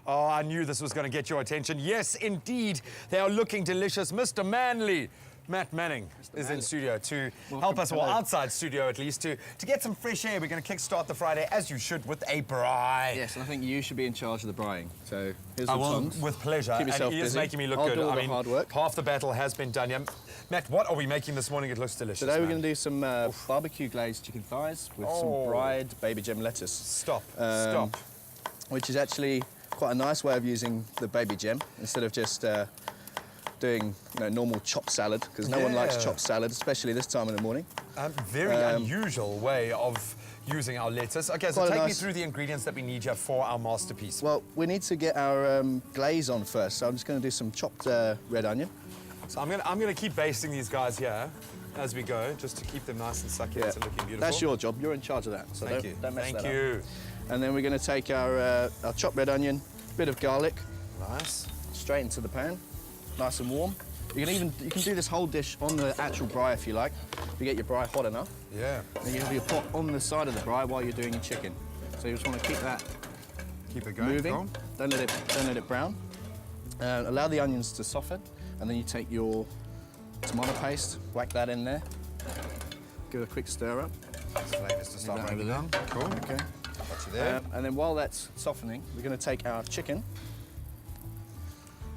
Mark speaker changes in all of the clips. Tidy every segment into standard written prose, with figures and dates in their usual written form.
Speaker 1: Oh, I knew this was going to get your attention. Yes, indeed, they are looking delicious. Mr. Manley, Matt Manning, is in studio to help us, or outside studio at least, to get some fresh air. We're going to kickstart the Friday, as you should, with a braai.
Speaker 2: Yes, and I think you should be in charge of the braaiing. So here's the
Speaker 1: I will,
Speaker 2: tongs.
Speaker 1: with pleasure.
Speaker 2: Keep yourself
Speaker 1: and he is
Speaker 2: busy.
Speaker 1: making me look
Speaker 2: I'll
Speaker 1: good.
Speaker 2: do all
Speaker 1: I
Speaker 2: the
Speaker 1: mean,
Speaker 2: hard work.
Speaker 1: half the battle has been done. Yeah. Matt, what are we making this morning? It looks delicious.
Speaker 2: Today we're going to do some barbecue glazed chicken thighs with some braaied baby gem lettuce.
Speaker 1: Stop.
Speaker 2: Which is actually quite a nice way of using the baby gem instead of just doing normal chopped salad, because no one likes chopped salad, especially this time in the morning.
Speaker 1: Very unusual way of using our lettuce. Okay, so take me through the ingredients that we need here for our masterpiece.
Speaker 2: Well, we need to get our glaze on first, so I'm just going to do some chopped red onion.
Speaker 1: So I'm gonna keep basting these guys here as we go, just to keep them nice and succulent and looking beautiful.
Speaker 2: That's your job. You're in charge of that. So
Speaker 1: Thank you.
Speaker 2: Don't mess
Speaker 1: Thank
Speaker 2: that
Speaker 1: you.
Speaker 2: up. And then we're going to take our chopped red onion, bit of garlic,
Speaker 1: Nice.
Speaker 2: straight into the pan, nice and warm. You can do this whole dish on the actual braai if you like. You get your braai hot enough.
Speaker 1: Yeah.
Speaker 2: Then you have your pot on the side of the braai while you're doing your chicken. So you just want to keep that
Speaker 1: Keep it going.
Speaker 2: moving. Don't let it brown. Allow the onions to soften, and then you take your tomato paste, whack that in there. Give it a quick stir up.
Speaker 1: Flavors to start
Speaker 2: Over
Speaker 1: over
Speaker 2: there.
Speaker 1: Cool.
Speaker 2: Okay.
Speaker 1: Got you there.
Speaker 2: And then while that's softening, we're going to take our chicken,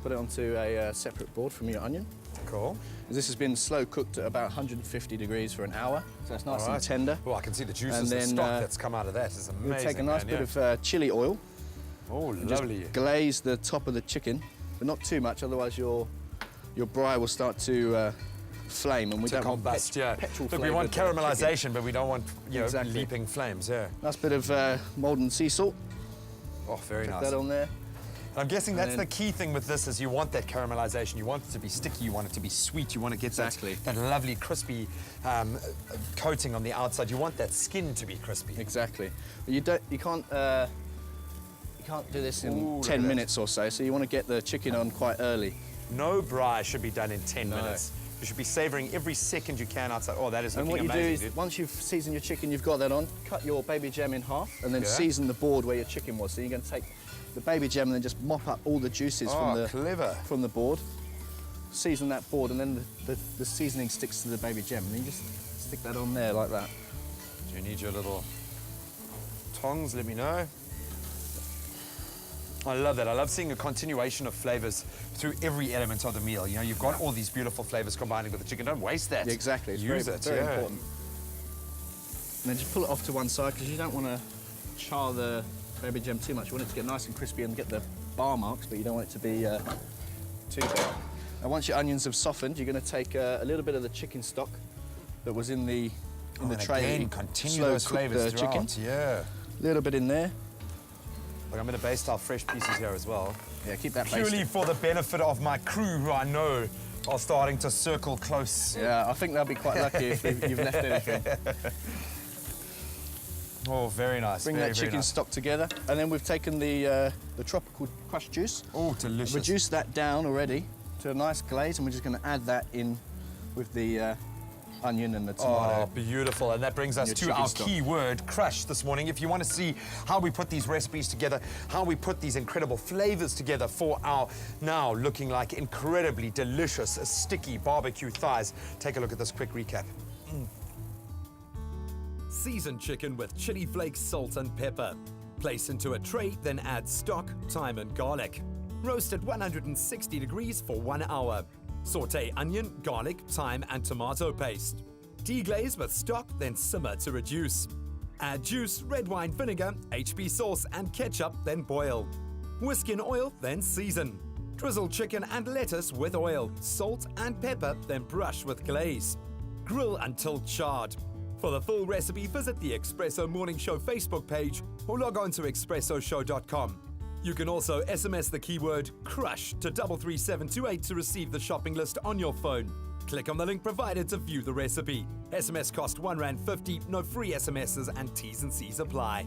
Speaker 2: put it onto a separate board from your onion.
Speaker 1: Cool.
Speaker 2: This has been slow cooked at about 150 degrees for an hour, so it's nice and tender.
Speaker 1: Oh, I can see the juices,
Speaker 2: And
Speaker 1: the
Speaker 2: then,
Speaker 1: stock that's come out of that is amazing.
Speaker 2: We'll take a nice bit of chili oil.
Speaker 1: Oh,
Speaker 2: And
Speaker 1: lovely.
Speaker 2: just glaze the top of the chicken, but not too much, otherwise your braai will start to flame, and we don't want petrol.
Speaker 1: Look, we want caramelization, but we don't want
Speaker 2: Exactly.
Speaker 1: leaping flames. Yeah.
Speaker 2: Nice bit of molten sea salt.
Speaker 1: Oh, very
Speaker 2: Put
Speaker 1: nice.
Speaker 2: that on there.
Speaker 1: I'm guessing that's
Speaker 2: then-
Speaker 1: the key thing with this is you want that caramelization. You want it to be sticky. You want it to be sweet. You want to get that lovely crispy coating on the outside. You want that skin to be crispy.
Speaker 2: Exactly. But you can't do this in 10 minutes or so. So you want to get the chicken on quite early.
Speaker 1: No braai should be done in 10 minutes. You should be savoring every second you can outside. Oh, that is looking amazing,
Speaker 2: And what you do is,
Speaker 1: dude.
Speaker 2: once you've seasoned your chicken, you've got that on, cut your baby gem in half, and then season the board where your chicken was. So you're going to take the baby gem and then just mop up all the juices from the board. Season that board, and then the seasoning sticks to the baby gem. And then you just stick that on there like that.
Speaker 1: Do you need your little tongs? Let me know. I love that. I love seeing a continuation of flavors through every element of the meal. You know, you've got all these beautiful flavors combining with the chicken. Don't waste that.
Speaker 2: Yeah, exactly. It's
Speaker 1: Use
Speaker 2: very important. And then just pull it off to one side, because you don't want to char the baby gem too much. You want it to get nice and crispy and get the bar marks, but you don't want it to be too big. And once your onions have softened, you're going to take a little bit of the chicken stock that was in the tray.
Speaker 1: Again, continue those flavors throughout.
Speaker 2: Chicken.
Speaker 1: Yeah.
Speaker 2: A little bit in there.
Speaker 1: Like, I'm going to baste our fresh pieces here as well.
Speaker 2: Yeah, keep that
Speaker 1: Purely
Speaker 2: basted.
Speaker 1: for the benefit of my crew, who I know are starting to circle close.
Speaker 2: Yeah, I think they'll be quite lucky if you've left anything.
Speaker 1: Oh, very nice.
Speaker 2: Bring that chicken stock together, and then we've taken the tropical crushed juice.
Speaker 1: Oh, delicious.
Speaker 2: Reduced that down already to a nice glaze, and we're just going to add that in with the onion and the tomato.
Speaker 1: Oh, beautiful. And that brings us to our key word, crush, this morning. If you want to see how we put these recipes together, how we put these incredible flavors together for our now looking like incredibly delicious, sticky barbecue thighs, take a look at this quick recap.
Speaker 3: Season chicken with chili flakes, salt and pepper. Place into a tray, then add stock, thyme and garlic. Roast at 160 degrees for 1 hour. Sauté onion, garlic, thyme and tomato paste. Deglaze with stock, then simmer to reduce. Add juice, red wine vinegar, HB sauce and ketchup, then boil. Whisk in oil, then season. Drizzle chicken and lettuce with oil, salt and pepper, then brush with glaze. Grill until charred. For the full recipe, visit the Espresso Morning Show Facebook page or log on to expressoshow.com. You can also SMS the keyword CRUSH to 33728 to receive the shopping list on your phone. Click on the link provided to view the recipe. SMS cost R1.50, no free SMSs and T's and C's apply.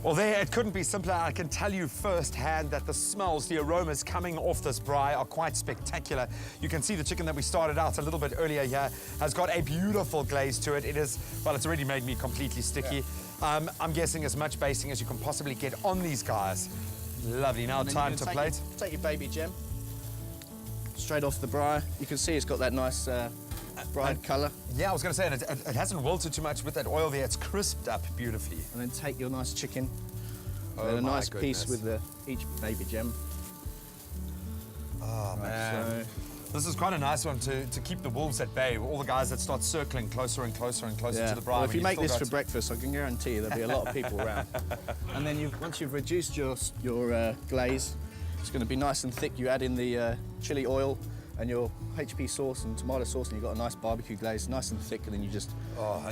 Speaker 1: Well, there, it couldn't be simpler. I can tell you firsthand that the smells, the aromas coming off this braai are quite spectacular. You can see the chicken that we started out a little bit earlier here has got a beautiful glaze to it. It is, well, it's already made me completely sticky. I'm guessing as much basting as you can possibly get on these guys. Lovely. Now
Speaker 2: And then
Speaker 1: time
Speaker 2: you
Speaker 1: to
Speaker 2: can
Speaker 1: plate.
Speaker 2: Take your baby gem straight off the braai. You can see it's got that nice braai colour.
Speaker 1: Yeah, I was going to say, and it hasn't wilted too much with that oil there. It's crisped up beautifully.
Speaker 2: And then take your nice chicken.
Speaker 1: Oh,
Speaker 2: and then a
Speaker 1: my
Speaker 2: nice piece
Speaker 1: goodness.
Speaker 2: with each baby gem.
Speaker 1: Oh, man.
Speaker 2: So
Speaker 1: This is quite a nice one to keep the wolves at bay. All the guys that start circling closer and closer and closer to the braai.
Speaker 2: Well, if
Speaker 1: when
Speaker 2: you make
Speaker 1: still
Speaker 2: this
Speaker 1: got
Speaker 2: for breakfast, I can guarantee you there'll be a lot of people around. And then once you've reduced your glaze, it's going to be nice and thick. You add in the chili oil and your HP sauce and tomato sauce, and you've got a nice barbecue glaze, nice and thick, and then you just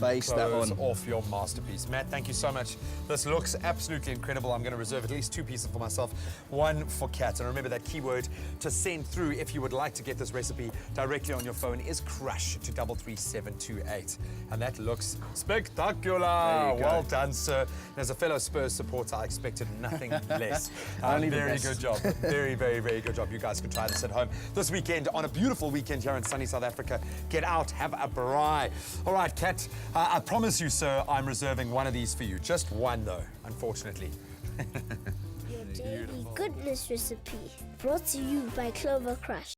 Speaker 2: baste that
Speaker 1: close
Speaker 2: on.
Speaker 1: off your masterpiece. Matt, thank you so much. This looks absolutely incredible. I'm going to reserve at least 2 pieces for myself, 1 for Kat. And remember that keyword to send through if you would like to get this recipe directly on your phone is crush to 33728. And that looks spectacular.
Speaker 2: There you go.
Speaker 1: Well done, sir. And as a fellow Spurs supporter, I expected nothing less.
Speaker 2: Only the
Speaker 1: very
Speaker 2: best.
Speaker 1: good job. Very, very, very good job. You guys can try this at home this weekend on a beautiful weekend here in sunny South Africa. Get out, have a braai. All right, Kat, I promise you, sir, I'm reserving 1 of these for you. Just 1, though, unfortunately.
Speaker 4: Your daily goodness recipe brought to you by Clover Crush.